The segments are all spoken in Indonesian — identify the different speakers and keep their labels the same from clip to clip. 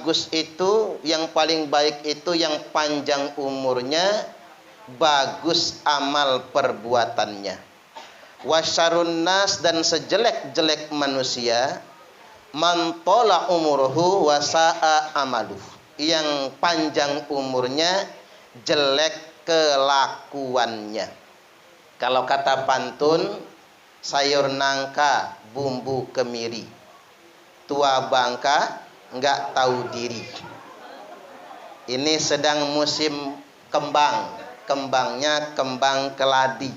Speaker 1: bagus itu, yang paling baik itu yang panjang umurnya, bagus amal perbuatannya. Wasyarun nas, dan sejelek-jelek manusia, man tola umuruhu wasa'a amaluh, yang panjang umurnya, jelek kelakuannya. Kalau kata pantun, sayur nangka bumbu kemiri, tua bangka nggak tahu diri. Ini sedang musim kembang, kembangnya kembang keladi.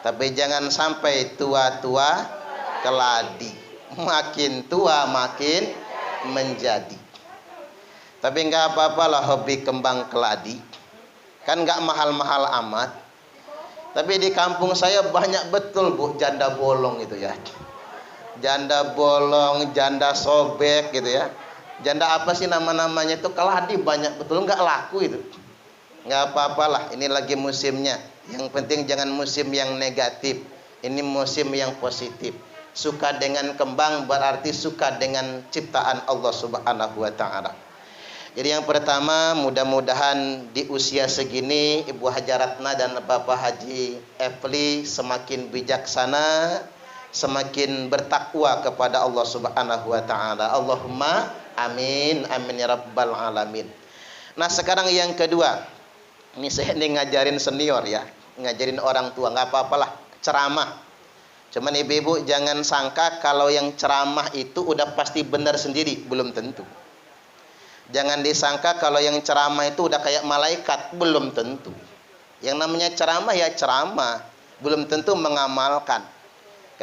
Speaker 1: Tapi jangan sampai tua-tua keladi, makin tua makin menjadi. Tapi nggak apa-apalah hobi kembang keladi, kan nggak mahal-mahal amat. Tapi di kampung saya banyak betul Bu janda bolong itu ya. Janda bolong, janda sobek gitu ya. Janda apa sih nama-namanya itu, keladi banyak betul, nggak laku itu. Nggak apa-apalah, ini lagi musimnya. Yang penting jangan musim yang negatif. Ini musim yang positif. Suka dengan kembang berarti suka dengan ciptaan Allah Subhanahu wa taala. Jadi yang pertama, mudah-mudahan di usia segini Ibu Haji Ratna dan Bapak Haji Efli semakin bijaksana, semakin bertakwa kepada Allah Subhanahu wa taala. Allahumma amin, amin ya rabbal alamin. Nah, sekarang yang kedua. Ini saya ngajarin senior ya, ngajarin orang tua, nggak apa-apalah, ceramah. Cuman ibu-ibu jangan sangka kalau yang ceramah itu udah pasti benar sendiri, belum tentu. Jangan disangka kalau yang ceramah itu udah kayak malaikat, belum tentu. Yang namanya ceramah ya ceramah, belum tentu mengamalkan.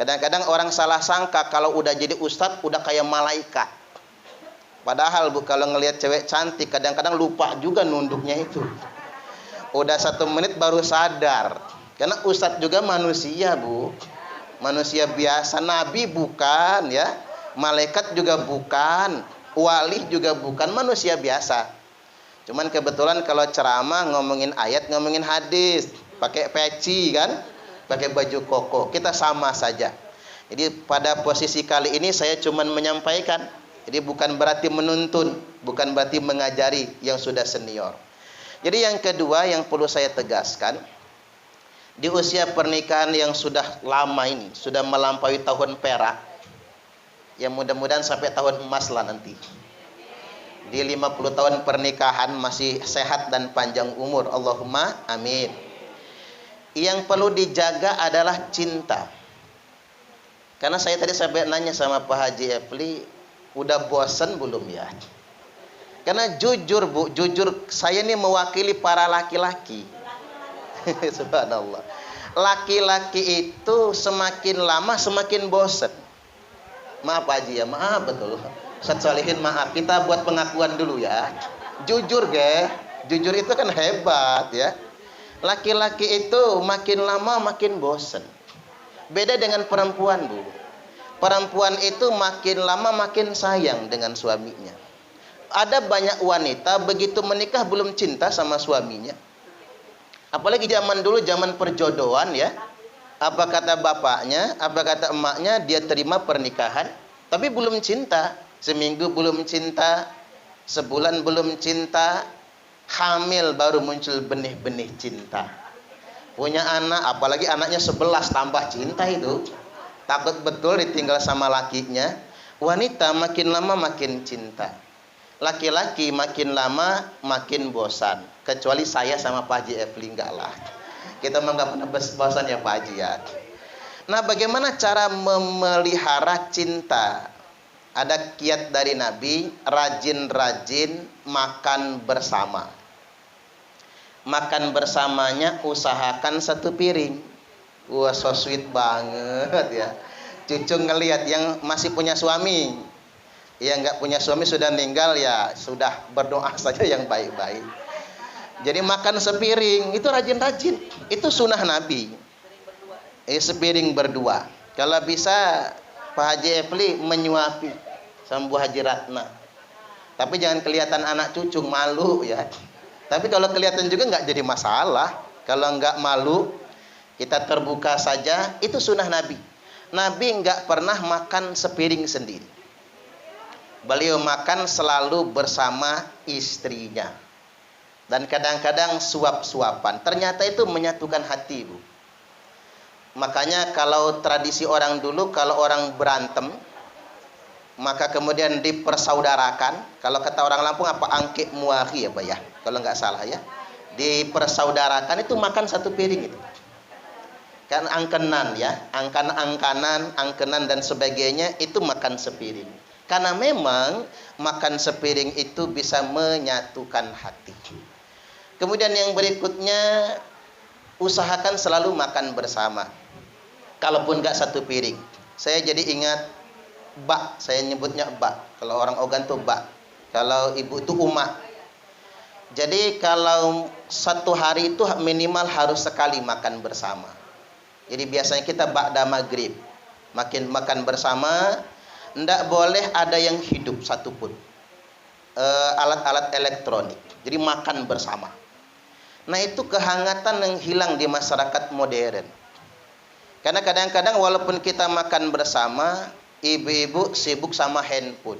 Speaker 1: Kadang-kadang orang salah sangka kalau udah jadi ustadz udah kayak malaikat. Padahal Bu, kalau ngelihat cewek cantik kadang-kadang lupa juga nunduknya itu. Udah 1 menit baru sadar. Karena ustadz juga manusia Bu, manusia biasa. Nabi bukan ya, malaikat juga bukan, wali juga bukan, manusia biasa. Cuman kebetulan kalau ceramah ngomongin ayat, ngomongin hadis, pakai peci kan, pakai baju koko, kita sama saja. Jadi pada posisi kali ini saya cuman menyampaikan. Jadi bukan berarti menuntun, bukan berarti mengajari yang sudah senior. Jadi yang kedua yang perlu saya tegaskan, di usia pernikahan yang sudah lama ini, sudah melampaui tahun perak, ya mudah-mudahan sampai tahun emas lah nanti. Di 50 tahun pernikahan masih sehat dan panjang umur, Allahumma amin. Yang perlu dijaga adalah cinta. Karena saya tadi sampai nanya sama Pak Haji Efli, udah bosan belum ya? Karena jujur Bu, jujur saya ini mewakili para laki-laki. Subhanallah. Laki-laki itu semakin lama semakin bosan. Maaf Pak Haji ya, maaf betul. Ustaz Solihin maaf, kita buat pengakuan dulu ya. Jujur ge, jujur itu kan hebat ya. Laki-laki itu makin lama makin bosan. Beda dengan perempuan Bu. Perempuan itu makin lama makin sayang dengan suaminya. Ada banyak wanita begitu menikah belum cinta sama suaminya. Apalagi zaman dulu, zaman perjodohan ya. Apa kata bapaknya, apa kata emaknya, dia terima pernikahan, tapi belum cinta. Seminggu belum cinta, sebulan belum cinta, hamil baru muncul benih-benih cinta. Punya anak, apalagi anaknya 11 tambah cinta itu. Takut betul ditinggal sama lakinya. Wanita makin lama makin cinta. Laki-laki makin lama makin bosan. Kecuali saya sama Pak Haji Efli, enggak lah. Kita mah enggak pernah bosan ya Pak Haji ya. Nah, bagaimana cara memelihara cinta? Ada kiat dari Nabi, rajin-rajin makan bersama. Makan bersamanya usahakan 1 piring. Wah, so sweet banget ya. Cucu ngelihat yang masih punya suami, yang nggak punya suami sudah meninggal ya sudah berdoa saja yang baik-baik. Jadi makan sepiring itu rajin-rajin, itu sunnah Nabi. Sepiring berdua. Kalau bisa Pak Haji Efli menyuapi sama Bu Haji Ratna. Tapi jangan kelihatan anak cucu, malu ya. Tapi kalau kelihatan juga nggak jadi masalah. Kalau nggak malu, kita terbuka saja, itu sunnah Nabi. Nabi nggak pernah makan sepiring sendiri. Beliau makan selalu bersama istrinya. Dan kadang-kadang suap-suapan. Ternyata itu menyatukan hati, Bu. Makanya kalau tradisi orang dulu, kalau orang berantem, maka kemudian dipersaudarakan. Kalau kata orang Lampung apa, angke muahi ya, Pak ya, kalau nggak salah ya. Dipersaudarakan itu makan satu piring itu. Kan angkenan ya, angkenan dan sebagainya itu makan sepiring. Karena memang makan sepiring itu bisa menyatukan hati. Kemudian yang berikutnya, usahakan selalu makan bersama. Kalaupun nggak satu piring. Saya jadi ingat bak, saya nyebutnya bak. Kalau orang Ogan tuh bak. Kalau ibu itu umak. Jadi kalau satu hari itu minimal harus sekali makan bersama. Jadi biasanya kita ba'da maghrib makan bersama. Ndak boleh ada yang hidup satupun. Alat-alat elektronik. Jadi makan bersama. Nah itu kehangatan yang hilang di masyarakat modern. Karena kadang-kadang walaupun kita makan bersama, ibu-ibu sibuk sama handphone.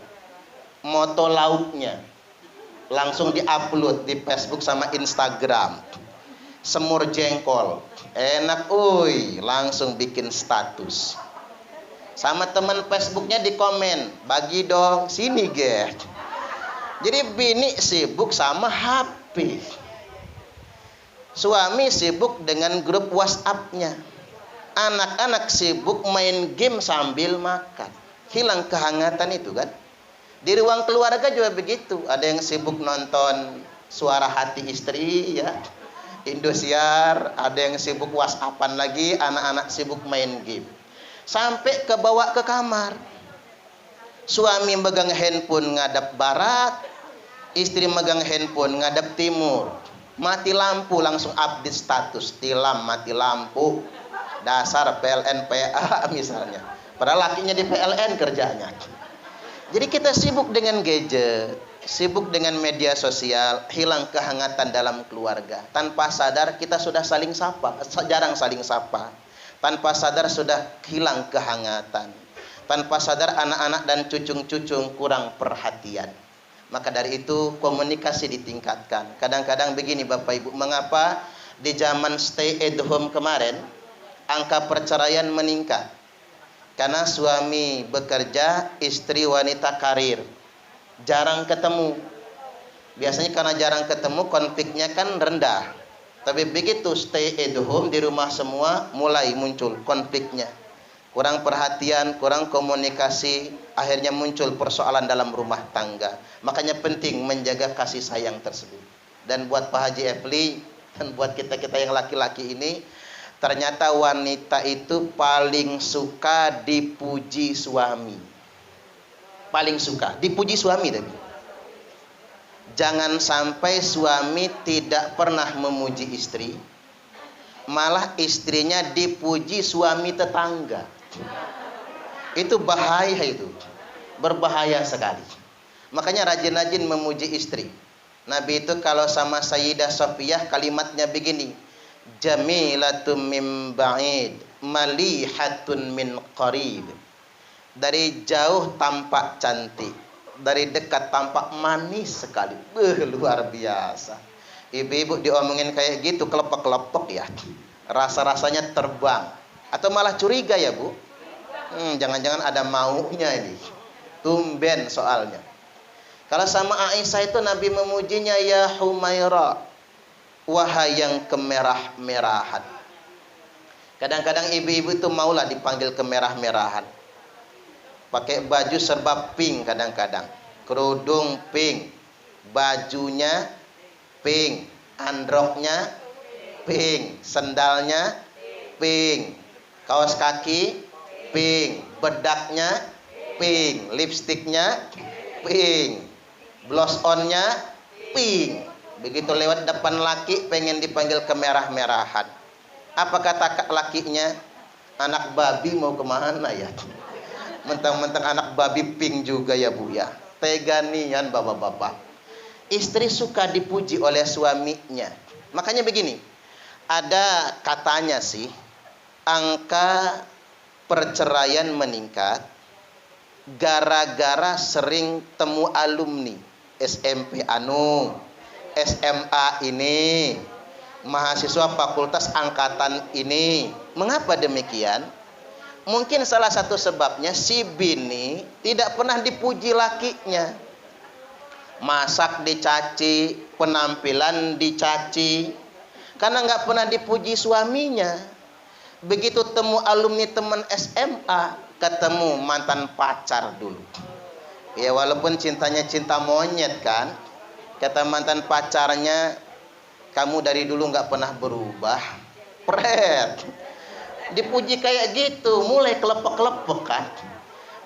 Speaker 1: Moto lauknya langsung di-upload di Facebook sama Instagram. Semur jengkol, enak uy, langsung bikin status. Sama teman Facebooknya di komen, bagi dong, sini ge. Jadi bini sibuk sama HP. Suami sibuk dengan grup WhatsApp-nya. Anak-anak sibuk main game sambil makan. Hilang kehangatan itu kan. Di ruang keluarga juga begitu. Ada yang sibuk nonton Suara Hati Istri ya, Indosiar. Ada yang sibuk WhatsAppan lagi. Anak-anak sibuk main game. Sampai kebawa ke kamar. Suami megang handphone ngadap barat, istri megang handphone ngadap timur. Mati lampu langsung update status, tilam mati lampu, dasar PLN PA misalnya. Padahal lakinya di PLN kerjanya. Jadi kita sibuk dengan gadget, sibuk dengan media sosial, hilang kehangatan dalam keluarga. Tanpa sadar kita sudah saling sapa, jarang saling sapa. Tanpa sadar sudah hilang kehangatan. Tanpa sadar anak-anak dan cucung-cucung kurang perhatian. Maka dari itu komunikasi ditingkatkan. Kadang-kadang begini Bapak Ibu, mengapa di zaman stay at home kemarin angka perceraian meningkat? Karena suami bekerja, istri wanita karir. Jarang ketemu. Biasanya karena jarang ketemu konfliknya kan rendah. Tapi begitu stay at home di rumah semua, mulai muncul konfliknya. Kurang perhatian, kurang komunikasi, akhirnya muncul persoalan dalam rumah tangga. Makanya penting menjaga kasih sayang tersebut. Dan buat Pak Haji Efli dan buat kita-kita yang laki-laki ini, ternyata wanita itu paling suka dipuji suami. Paling suka dipuji suami tapi. Jangan sampai suami tidak pernah memuji istri, malah istrinya dipuji suami tetangga. Itu bahaya itu. Berbahaya sekali. Makanya rajin-rajin memuji istri. Nabi itu kalau sama Sayyidah Safiyah kalimatnya begini, jamilatum min ba'id, malihatun min qarib. Dari jauh tampak cantik, dari dekat tampak manis sekali. Luar biasa. Ibu-ibu diomongin kayak gitu kelepek-kelepek ya. Rasa-rasanya terbang. Atau malah curiga ya Bu. Jangan-jangan ada maunya ini. Tumben soalnya. Kalau sama Aisyah itu Nabi memujinya, ya Humaira, wahai yang kemerah-merahan. Kadang-kadang ibu-ibu itu maulah dipanggil kemerah-merahan. Pakai baju serba pink kadang-kadang. Kerudung pink, bajunya pink, androknya pink, sendalnya pink, kaos kaki pink, bedaknya pink, lipstiknya pink, blush onnya pink. Begitu lewat depan laki pengen dipanggil kemerah-merahan. Apa kata lakinya? Anak babi mau kemana ya? Mentang-mentang anak babi pink juga ya Bu ya. Teganian bapak-bapak. Istri suka dipuji oleh suaminya. Makanya begini, ada katanya sih, angka perceraian meningkat gara-gara sering temu alumni SMP anu, SMA ini, mahasiswa fakultas angkatan ini. Mengapa demikian? Mungkin salah satu sebabnya si bini tidak pernah dipuji lakinya. Masak dicaci, penampilan dicaci, karena nggak pernah dipuji suaminya. Begitu temu alumni teman SMA, ketemu mantan pacar dulu. Ya walaupun cintanya cinta monyet kan, kata mantan pacarnya, kamu dari dulu nggak pernah berubah. Pret. Dipuji kayak gitu, mulai kelepek-kelepek kan.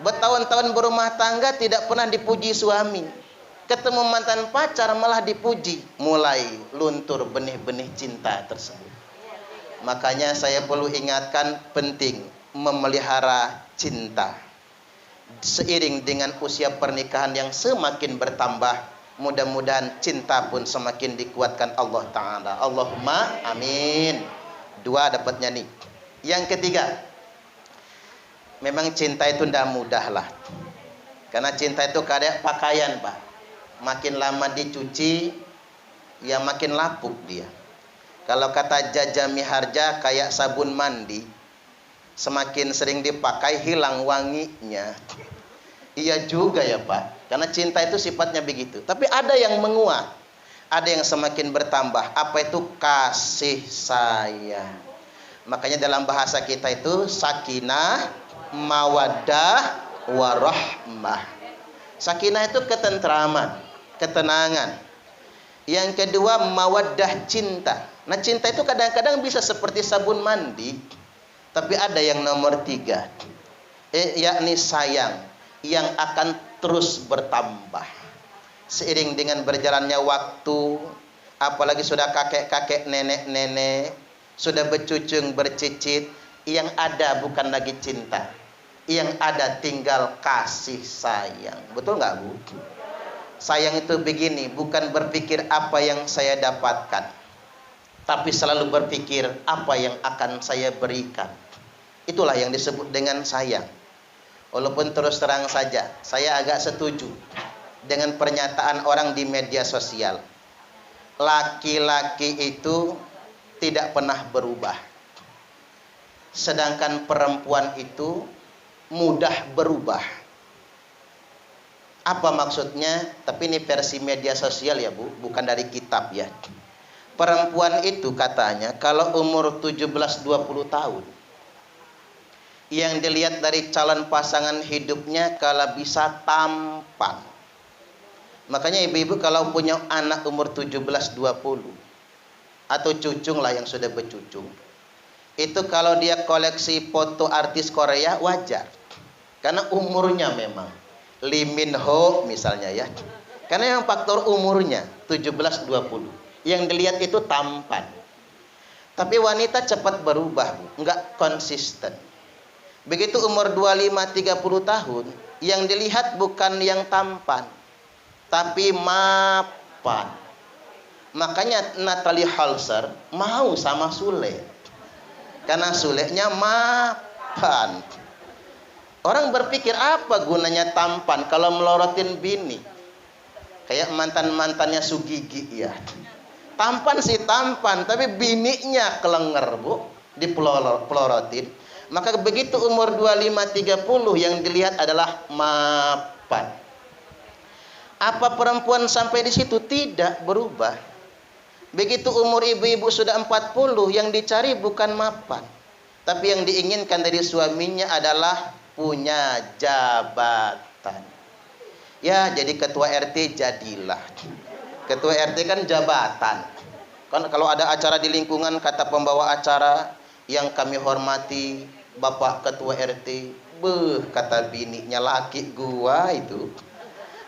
Speaker 1: Bertahun-tahun berumah tangga tidak pernah dipuji suami. Ketemu mantan pacar malah dipuji, mulai luntur benih-benih cinta tersebut. Makanya saya perlu ingatkan penting memelihara cinta. Seiring dengan usia pernikahan yang semakin bertambah, mudah-mudahan cinta pun semakin dikuatkan Allah Ta'ala. Allahumma amin. 2 dapatnya nih. Yang ketiga, memang cinta itu tidak mudah lah. Karena cinta itu kayak pakaian, Pak. Makin lama dicuci, ya makin lapuk dia. Kalau kata Jaja Miharja, kayak sabun mandi, semakin sering dipakai hilang wanginya. Iya juga ya Pak, karena cinta itu sifatnya begitu. Tapi ada yang menguat, ada yang semakin bertambah. Apa itu? Kasih sayang. Makanya dalam bahasa kita itu sakinah, mawaddah, warahmah. Sakinah itu ketentraman, ketenangan. Yang kedua mawaddah, cinta. Nah cinta itu kadang-kadang bisa seperti sabun mandi. Tapi ada yang nomor 3, yakni sayang, yang akan terus bertambah. Seiring dengan berjalannya waktu, apalagi sudah kakek-kakek, nenek-nenek, sudah bercucung bercicit, yang ada bukan lagi cinta, yang ada tinggal kasih sayang. Betul nggak Bu? Sayang itu begini, bukan berpikir apa yang saya dapatkan, tapi selalu berpikir apa yang akan saya berikan. Itulah yang disebut dengan sayang. Walaupun terus terang saja, saya agak setuju dengan pernyataan orang di media sosial. Laki-laki itu tidak pernah berubah, sedangkan perempuan itu mudah berubah. Apa maksudnya? Tapi ini versi media sosial ya Bu, bukan dari kitab ya. Perempuan itu katanya kalau umur 17-20 tahun, yang dilihat dari calon pasangan hidupnya kalau bisa tampan. Makanya ibu-ibu kalau punya anak umur 17-20 atau cucung lah yang sudah bercucung, itu kalau dia koleksi foto artis Korea wajar, karena umurnya memang Lee Min Ho misalnya ya, karena yang faktor umurnya 17-20, yang dilihat itu tampan. Tapi wanita cepat berubah, nggak konsisten. Begitu umur 25-30 tahun, yang dilihat bukan yang tampan, tapi mapan. Makanya Natalie Halser mau sama Sule, karena Sulenya mapan. Orang berpikir apa gunanya tampan kalau melorotin bini? Kayak mantan-mantannya Sugigi ya. Tampan sih tampan, tapi bininya kelenger Bu, dipelorotin. Maka begitu umur 25-30 yang dilihat adalah mapan. Apa perempuan sampai di situ? Tidak berubah. Begitu umur ibu-ibu sudah 40, yang dicari bukan mapan, tapi yang diinginkan dari suaminya adalah punya jabatan. Ya, jadi ketua RT jadilah. Ketua RT kan jabatan. Kan kalau ada acara di lingkungan, kata pembawa acara, yang kami hormati Bapak Ketua RT, kata bininya, laki gua itu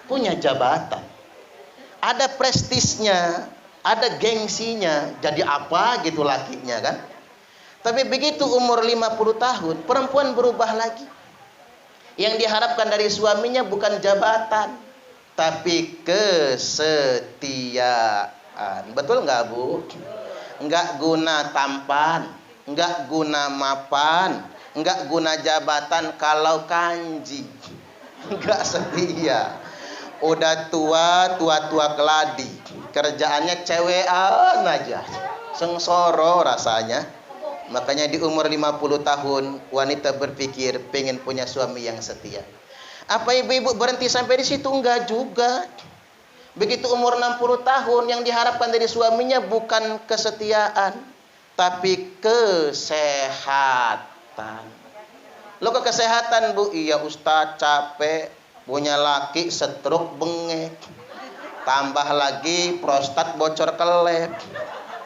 Speaker 1: punya jabatan, ada prestisnya, ada gengsinya. Jadi apa gitu lakinya kan. Tapi begitu umur 50 tahun, perempuan berubah lagi. Yang diharapkan dari suaminya bukan jabatan, tapi kesetiaan. Betul nggak Bu? Nggak guna tampan, nggak guna mapan, nggak guna jabatan kalau kanji. Enggak setia. Udah tua keladi. Kerjaannya cewekan aja. Sengsoro rasanya. Makanya di umur 50 tahun wanita berpikir pengen punya suami yang setia. Apa ibu-ibu berhenti sampai di situ? Enggak juga. Begitu umur 60 tahun yang diharapkan dari suaminya bukan kesetiaan, tapi kesehatan. Lo ke kesehatan, Bu? Iya Ustaz, capek, punya laki stroke bengek. Tambah lagi prostat bocor kelep.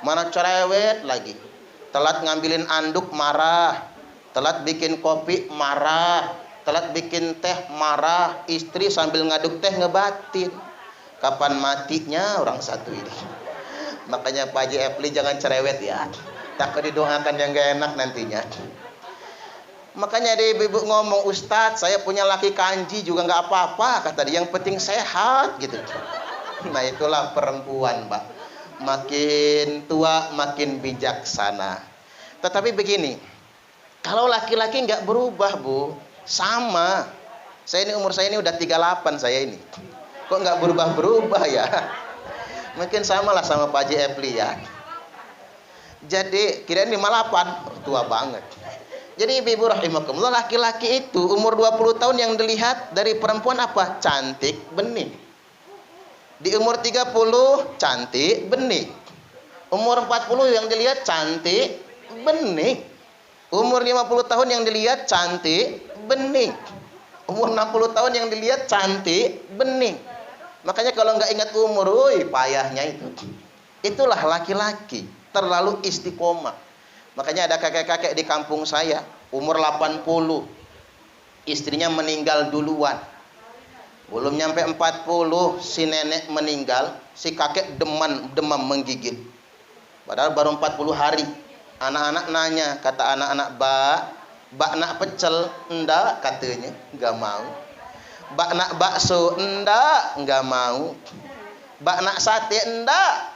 Speaker 1: Mana cerewet lagi. Telat ngambilin anduk marah, telat bikin kopi marah, telat bikin teh marah, istri sambil ngaduk teh ngebatin. Kapan matinya orang satu ini? Makanya Pak Haji Epli jangan cerewet ya, takut didoakan yang gak enak nantinya. Makanya ada ibu-ibu ngomong, Ustadz saya punya laki kanji juga gak apa-apa, kata dia, yang penting sehat gitu. Nah itulah perempuan, Pak. Makin tua makin bijaksana. Tetapi begini, kalau laki-laki nggak berubah, Bu, sama. Saya ini umur saya ini udah 38 saya ini. Kok nggak berubah-berubah ya? Mungkin samalah sama Pak Haji Epli ya. Jadi kirain 58, tua banget. Jadi ibu-ibu rahimakumullah, laki-laki itu umur 20 tahun yang dilihat dari perempuan apa? Cantik, bening. Di umur 30 cantik, bening. Umur 40 yang dilihat cantik, bening. Umur 50 tahun yang dilihat cantik, bening. Umur 60 tahun yang dilihat cantik, bening. Makanya kalau nggak ingat umur, payahnya itu. Itulah laki-laki, terlalu istiqomah. Makanya ada kakek-kakek di kampung saya, umur 80. Istrinya meninggal duluan. Belum nyampe 40 si nenek meninggal, si kakek demam menggigit. Padahal baru 40 hari. Anak-anak nanya, kata anak-anak, bak nak pecel? Enggak katanya, enggak mau. Bak nak bakso? Enggak mau. Bak nak sate? Enggak.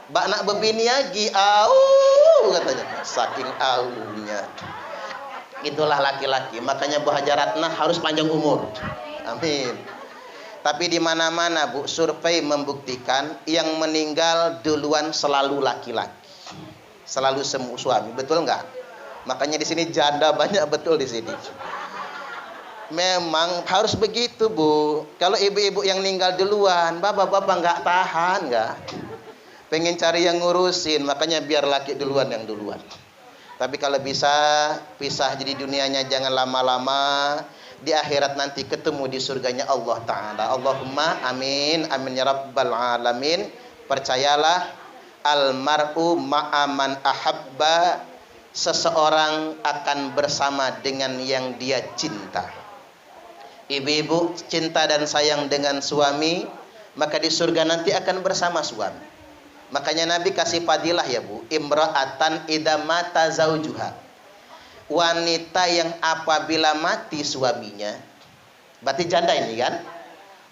Speaker 1: Bak nak bebini lagi? Au katanya, saking aunya. Itulah laki-laki. Makanya Bu Haja Ratna harus panjang umur. Amin. Tapi di mana-mana, Bu, survei membuktikan yang meninggal duluan selalu laki-laki. Selalu semua suami, betul nggak? Makanya di sini janda banyak betul di sini. Memang harus begitu, Bu. Kalau ibu-ibu yang meninggal duluan, bapak-bapak nggak tahan, nggak. Pengen cari yang ngurusin, makanya biar laki duluan yang duluan. Tapi kalau bisa pisah jadi dunianya jangan lama-lama. Di akhirat nanti ketemu di surganya Allah Ta'ala. Allahumma amin, amin ya rabbal alamin. Percayalah, almar'u ma'aman ahabba, seseorang akan bersama dengan yang dia cinta. Ibu-ibu cinta dan sayang dengan suami, maka di surga nanti akan bersama suami. Makanya Nabi kasih fadilah ya, Bu, imra'atan idza mata zaujuha. Wanita yang apabila mati suaminya, berarti janda ini kan,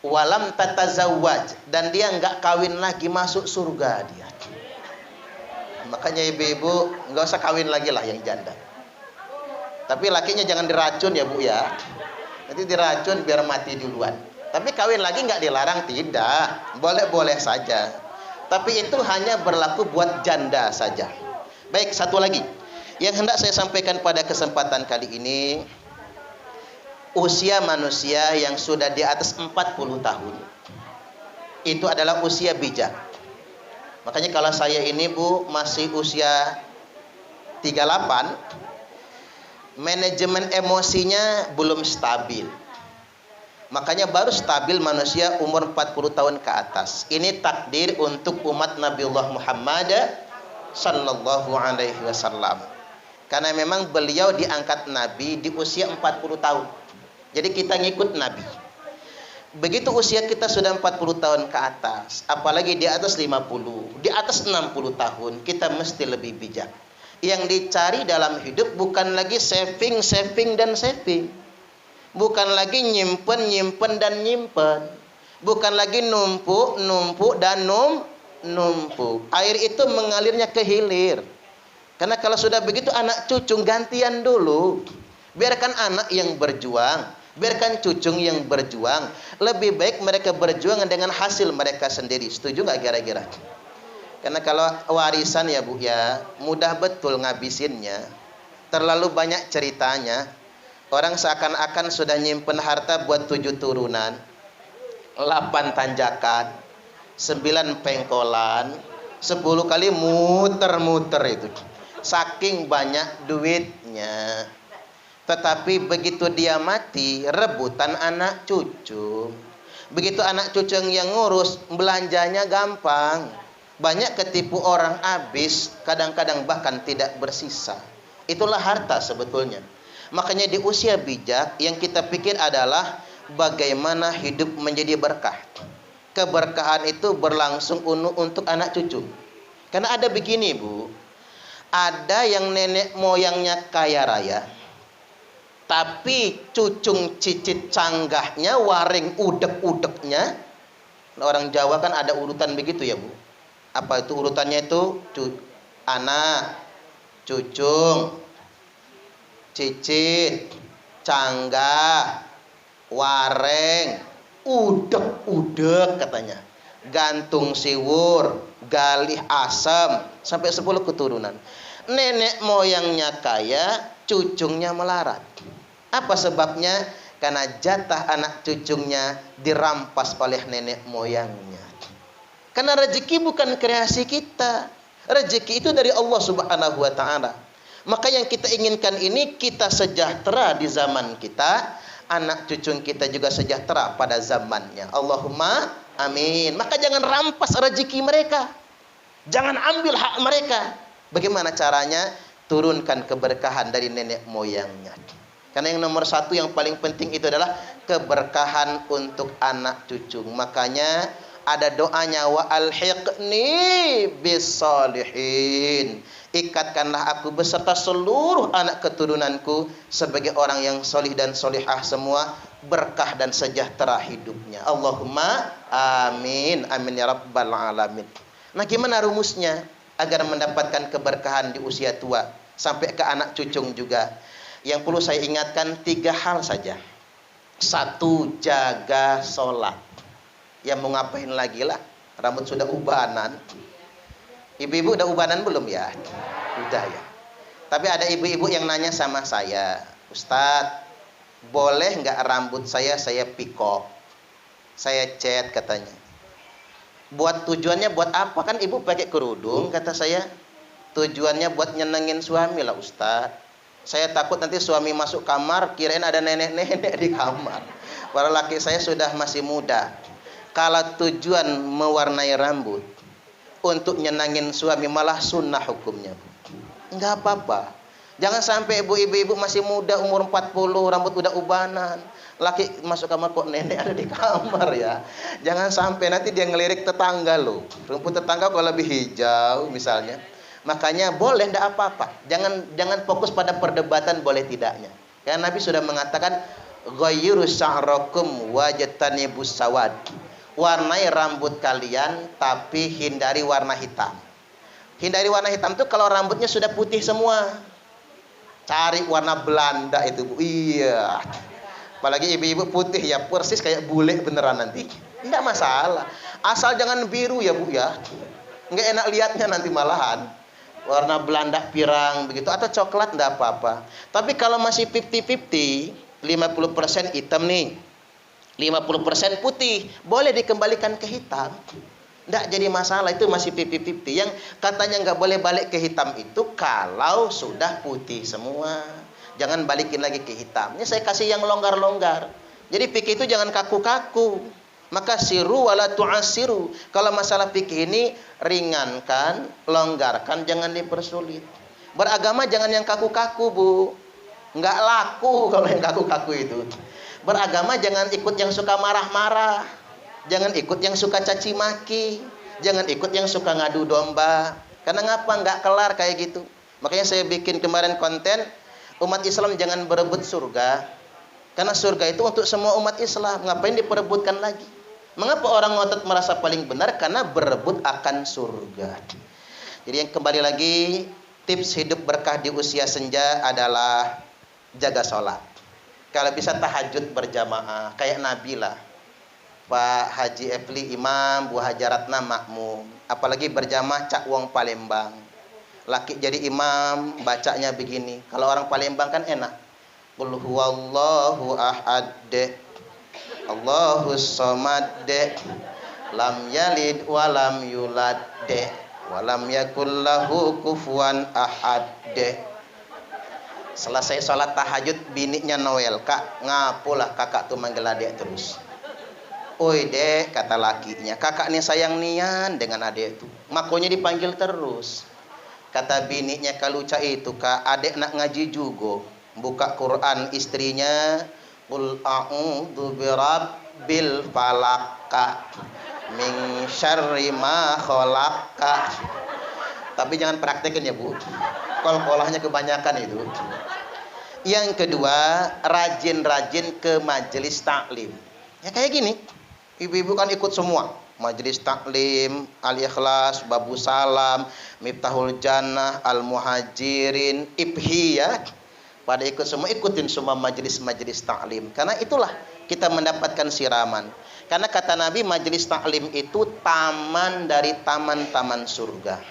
Speaker 1: walam tatazawwaj, dan dia enggak kawin lagi, masuk surga dia. Makanya ibu-ibu enggak usah kawin lagi lah yang janda. Tapi lakinya jangan diracun ya, Bu ya. Nanti diracun biar mati duluan. Tapi kawin lagi enggak dilarang, tidak. Boleh-boleh saja. Tapi itu hanya berlaku buat janda saja. Baik, satu lagi yang hendak saya sampaikan pada kesempatan kali ini, usia manusia yang sudah di atas 40 tahun itu adalah usia bijak. Makanya kalau saya ini, Bu, masih usia 38, manajemen emosinya belum stabil. Makanya baru stabil manusia umur 40 tahun ke atas. Ini takdir untuk umat Nabiullah Muhammad sallallahu alaihi wasallam. Karena memang beliau diangkat Nabi di usia 40 tahun. Jadi kita ngikut Nabi. Begitu usia kita sudah 40 tahun ke atas, apalagi di atas 50, di atas 60 tahun, kita mesti lebih bijak. Yang dicari dalam hidup bukan lagi saving dan saving. Bukan lagi nyimpen dan nyimpen. Bukan lagi numpuk dan numpuk. Air itu mengalirnya ke hilir. Karena kalau sudah begitu anak cucu gantian dulu. Biarkan anak yang berjuang. Biarkan cucung yang berjuang. Lebih baik mereka berjuang dengan hasil mereka sendiri. Setuju nggak kira-kira? Karena kalau warisan ya Bu ya, mudah betul ngabisinnya. Terlalu banyak ceritanya. Orang seakan-akan sudah nyimpen harta buat 7 turunan, 8 tanjakan, 9 pengkolan, 10 kali muter-muter itu. Saking banyak duitnya. Tetapi begitu dia mati, rebutan anak cucu. Begitu anak cucu yang ngurus, belanjanya gampang. Banyak ketipu orang habis, kadang-kadang bahkan tidak bersisa. Itulah harta sebetulnya. Makanya di usia bijak, yang kita pikir adalah bagaimana hidup menjadi berkah. Keberkahan itu berlangsung untuk anak cucu. Karena ada begini Bu, ada yang nenek moyangnya kaya raya, tapi cucung cicit canggahnya, waring udek-udeknya. Orang Jawa kan ada urutan begitu ya Bu. Apa itu urutannya itu? Anak, cucung, cicit, canggah, wareng, udek-udek katanya. Gantung siwur, galih asam, sampai 10 keturunan. Nenek moyangnya kaya, cucungnya melarat. Apa sebabnya? Karena jatah anak cucungnya dirampas oleh nenek moyangnya. Karena rezeki bukan kreasi kita. Rezeki itu dari Allah Subhanahu wa taala. Maka yang kita inginkan ini, kita sejahtera di zaman kita, anak cucu kita juga sejahtera pada zamannya. Allahumma amin. Maka jangan rampas rezeki mereka. Jangan ambil hak mereka. Bagaimana caranya? Turunkan keberkahan dari nenek moyangnya. Karena yang nomor 1 yang paling penting itu adalah keberkahan untuk anak cucu. Makanya ada doanya, wa alhiqni bisolihin. Ikatkanlah aku beserta seluruh anak keturunanku sebagai orang yang solih dan solihah semua, berkah dan sejahtera hidupnya. Allahumma amin. Amin ya rabbal alamin. Nah, gimana rumusnya agar mendapatkan keberkahan di usia tua sampai ke anak cucung juga? Yang perlu saya ingatkan 3 hal saja. 1, jaga sholat. Ya mau ngapain lagi lah, rambut sudah ubanan. Ibu-ibu udah ubanan belum ya? Udah ya. Tapi ada ibu-ibu yang nanya sama saya, Ustadz, boleh nggak rambut saya pikok, saya cat katanya. Tujuannya buat apa? Kan ibu pakai kerudung, kata saya. Tujuannya buat nyenengin suami lah Ustadz. Saya takut nanti suami masuk kamar, kirain ada nenek-nenek di kamar. Para laki saya sudah masih muda. Kalau tujuan mewarnai rambut untuk nyenangin suami, malah sunnah hukumnya. Enggak apa-apa. Jangan sampai ibu-ibu masih muda, umur 40, rambut udah ubanan. Laki masuk kamar, kok nenek ada di kamar ya. Jangan sampai nanti dia ngelirik tetangga loh. Rumput tetangga kalau lebih hijau misalnya. Makanya boleh, enggak apa-apa. Jangan fokus pada perdebatan boleh tidaknya. Karena Nabi sudah mengatakan, ghayyiru sya'rakum wajtanibus sawad. Warnai rambut kalian tapi hindari warna hitam. Hindari warna hitam itu kalau rambutnya sudah putih semua. Cari warna Belanda itu Bu. Iya. Apalagi ibu-ibu putih ya, persis kayak bule beneran nanti. Enggak masalah. Asal jangan biru ya Bu ya. Enggak enak lihatnya nanti malahan. Warna Belanda pirang begitu atau coklat enggak apa-apa. Tapi kalau masih 50-50, 50% hitam nih, 50% putih, boleh dikembalikan ke hitam. Enggak jadi masalah, itu masih 50-50. Yang katanya enggak boleh balik ke hitam itu kalau sudah putih semua. Jangan balikin lagi ke hitam. Ini saya kasih yang longgar-longgar. Jadi fikih itu jangan kaku-kaku. Maka siru wala tu'asiru. Kalau masalah fikih ini ringankan, longgarkan, jangan dipersulit. Beragama jangan yang kaku-kaku Bu. Enggak laku kalau yang kaku-kaku itu. Beragama jangan ikut yang suka marah-marah. Jangan ikut yang suka caci maki. Jangan ikut yang suka ngadu domba. Karena ngapa enggak kelar kayak gitu. Makanya saya bikin kemarin konten, umat Islam jangan berebut surga. Karena surga itu untuk semua umat Islam. Ngapain diperebutkan lagi? Mengapa orang ngotot merasa paling benar? Karena berebut akan surga. Jadi yang kembali lagi, tips hidup berkah di usia senja adalah jaga sholat. Kalau bisa tahajud berjamaah kayak Nabi lah. Pak Haji Efli imam, Bu Hajaratna makmum. Apalagi berjamaah cak wong Palembang. Laki jadi imam, bacanya begini. Kalau orang Palembang kan enak. Qul huwallahu ahad. Allahus somad. Lam yalid walam yulad. Walam yakul lahu kufuwan ahad. Selesai sholat tahajud, bininya Noel, kak ngapulah kakak tuh manggil adek terus. Oi dek, kata lakinya, kakak nih sayang nian dengan adek tuh, makanya dipanggil terus. Kata bininya kaluca itu, kak adek nak ngaji juga. Buka Quran istrinya, qul a'udzu birabbil falaq min syarri ma khalaq. Tapi jangan praktekin ya bu, kol-kolahnya kebanyakan itu. Yang kedua, rajin-rajin ke majelis taklim. Ya kayak gini, ibu-ibu kan ikut semua. Majelis taklim, Al-Ikhlas, Babu Salam, Miftahul Jannah, Al-Muhajirin, IPHI ya. Pada ikut semua, ikutin semua majelis-majelis taklim. Karena itulah kita mendapatkan siraman. Karena kata Nabi, majelis taklim itu taman dari taman-taman surga.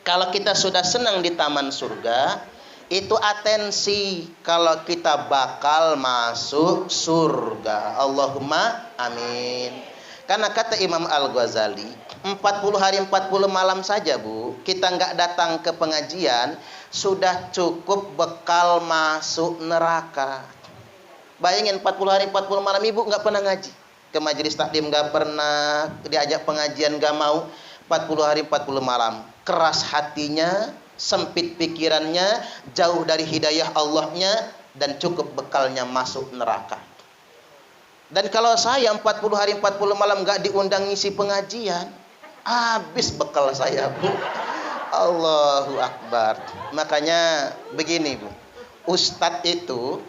Speaker 1: Kalau kita sudah senang di taman surga, itu atensi kalau kita bakal masuk surga. Allahumma amin. Karena kata Imam Al-Ghazali, 40 hari 40 malam saja bu, kita nggak datang ke pengajian, sudah cukup bekal masuk neraka. Bayangin 40 hari 40 malam ibu nggak pernah ngaji, ke majelis taklim nggak pernah, diajak pengajian nggak mau, 40 hari 40 malam. Keras hatinya, sempit pikirannya, jauh dari hidayah Allahnya, dan cukup bekalnya masuk neraka. Dan kalau saya 40 hari 40 malam gak diundang ngisi pengajian, habis bekal saya bu. Allahu Akbar. Makanya begini bu, ustadz itu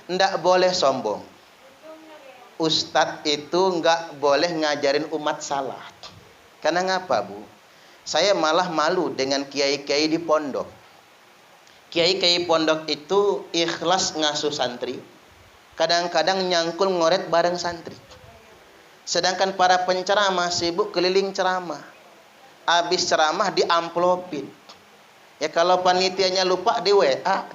Speaker 1: ndak boleh sombong. Ustadz itu nggak boleh ngajarin umat salah. Karena ngapa bu? Saya malah malu dengan kiai-kiai di pondok. Kiai-kiai pondok itu ikhlas ngasuh santri, kadang-kadang nyangkul ngoret bareng santri. Sedangkan para penceramah sibuk keliling ceramah. Habis ceramah diamplopin. Ya kalau panitianya lupa di WA.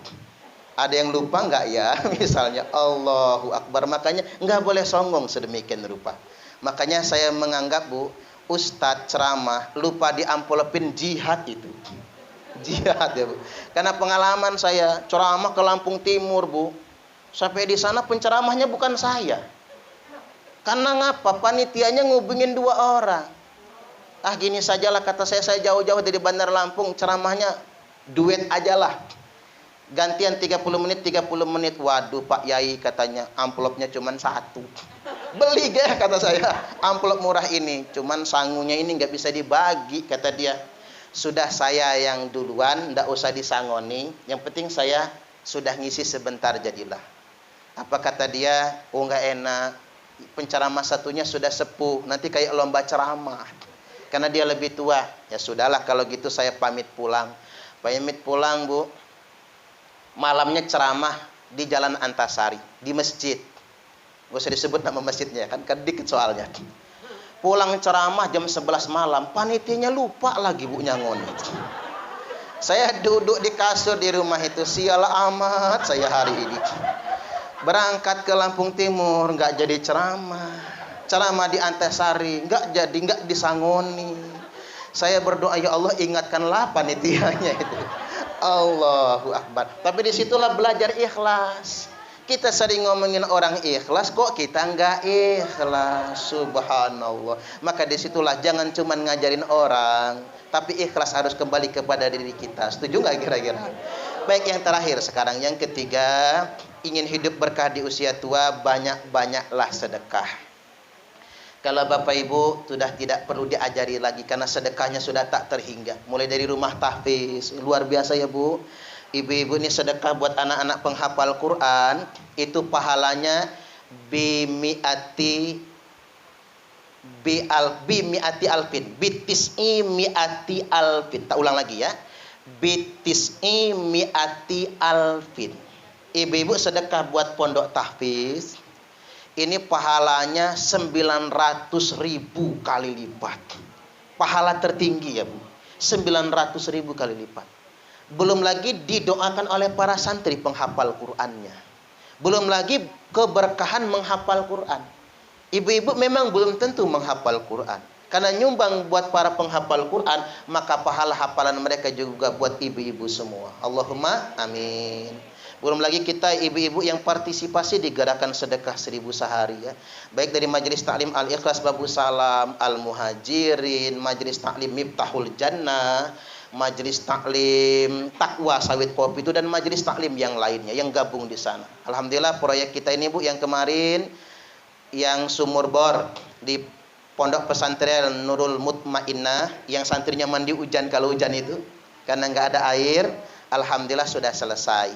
Speaker 1: Ada yang lupa nggak ya? Misalnya Allahu Akbar. Makanya nggak boleh sombong sedemikian rupa. Makanya saya menganggap bu, ustadz ceramah lupa diamplopin jihad itu. Jihad ya bu. Karena pengalaman saya ceramah ke Lampung Timur bu. Sampai di sana penceramahnya bukan saya. Karena ngapa? Panitianya ngubungin 2 orang. Ah gini sajalah kata saya jauh-jauh dari Bandar Lampung, ceramahnya duet ajalah. Gantian 30 menit. Waduh Pak Yai katanya amplopnya cuma 1. Beli gak kata saya amplop murah ini, cuman sangunya ini nggak bisa dibagi kata dia. Sudah saya yang duluan, ndak usah disangoni, yang penting saya sudah ngisi sebentar jadilah. Apa kata dia? Oh nggak enak, penceramah satunya sudah sepuh, nanti kayak lomba ceramah karena dia lebih tua. Ya sudahlah kalau gitu saya pamit pulang bu. Malamnya ceramah di Jalan Antasari, di masjid. Gak usah disebut nama masjidnya kan dikit soalnya. Pulang ceramah jam 11 malam, panitianya lupa lagi bu nyangon. Saya duduk di kasur di rumah itu, sial amat saya hari ini. Berangkat ke Lampung Timur nggak jadi ceramah di Antasari nggak disangoni. Saya berdoa ya Allah ingatkanlah panitianya itu. Allahu Akbar. Tapi disitulah belajar ikhlas. Kita sering ngomongin orang ikhlas, kok kita nggak ikhlas. Subhanallah. Maka disitulah jangan cuma ngajarin orang, tapi ikhlas harus kembali kepada diri kita. Setuju nggak kira-kira? Baik, yang terakhir sekarang, yang ketiga, ingin hidup berkah di usia tua, banyak-banyaklah sedekah. Kalau Bapak Ibu sudah tidak perlu diajari lagi karena sedekahnya sudah tak terhingga. Mulai dari rumah tahfiz, luar biasa ya Bu. Ibu-ibu ini sedekah buat anak-anak penghafal Quran, itu pahalanya bimiati alfin, bitis'i miati alfin. Tak ulang lagi ya. Bitis'i miati alfin. Ibu-ibu sedekah buat pondok tahfiz, ini pahalanya 900.000 kali lipat. Pahala tertinggi ya Bu, 900.000 kali lipat. Belum lagi didoakan oleh para santri penghafal Qur'annya. Belum lagi keberkahan menghafal Qur'an. Ibu-ibu memang belum tentu menghafal Qur'an. Karena nyumbang buat para penghafal Quran, maka pahala hafalan mereka juga buat ibu-ibu semua. Allahumma amin. Belum lagi kita ibu-ibu yang partisipasi di gerakan sedekah 1000 sehari ya. Baik dari Majelis Taklim Al-Ikhlas Babu Salam, Al-Muhajirin, Majelis Taklim Miftahul Jannah, Majelis Taklim Takwa Sawit Kopi itu, dan majelis taklim yang lainnya yang gabung di sana. Alhamdulillah proyek kita ini Bu, yang kemarin yang sumur bor di Pondok Pesantren Nurul Mutmainnah, yang santrinya mandi hujan kalau hujan itu karena nggak ada air, alhamdulillah sudah selesai.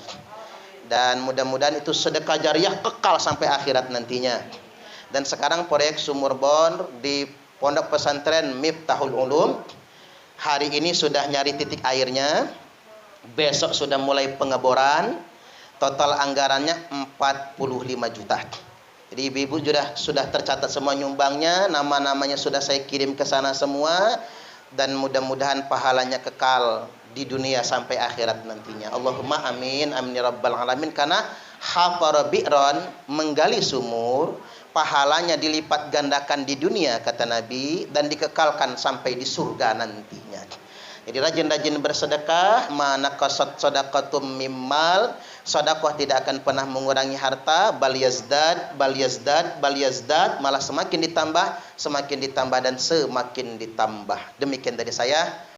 Speaker 1: Dan mudah-mudahan itu sedekah jariah kekal sampai akhirat nantinya. Dan sekarang proyek sumur bor di Pondok Pesantren Miftahul Ulum, hari ini sudah nyari titik airnya, besok sudah mulai pengeboran, total anggarannya 45 juta. Jadi ibu-ibu sudah tercatat semua nyumbangnya, nama-namanya sudah saya kirim ke sana semua, dan mudah-mudahan pahalanya kekal di dunia sampai akhirat nantinya. Allahumma amin, amin ya rabbal alamin. Karena hafara bi'ron, menggali sumur, pahalanya dilipat gandakan di dunia kata Nabi, dan dikekalkan sampai di surga nantinya. Jadi rajin-rajin bersedekah, mana kasat sadaqatum mimmal, sedekah tidak akan pernah mengurangi harta, bal yazdad, malah semakin ditambah dan semakin ditambah. Demikian dari saya.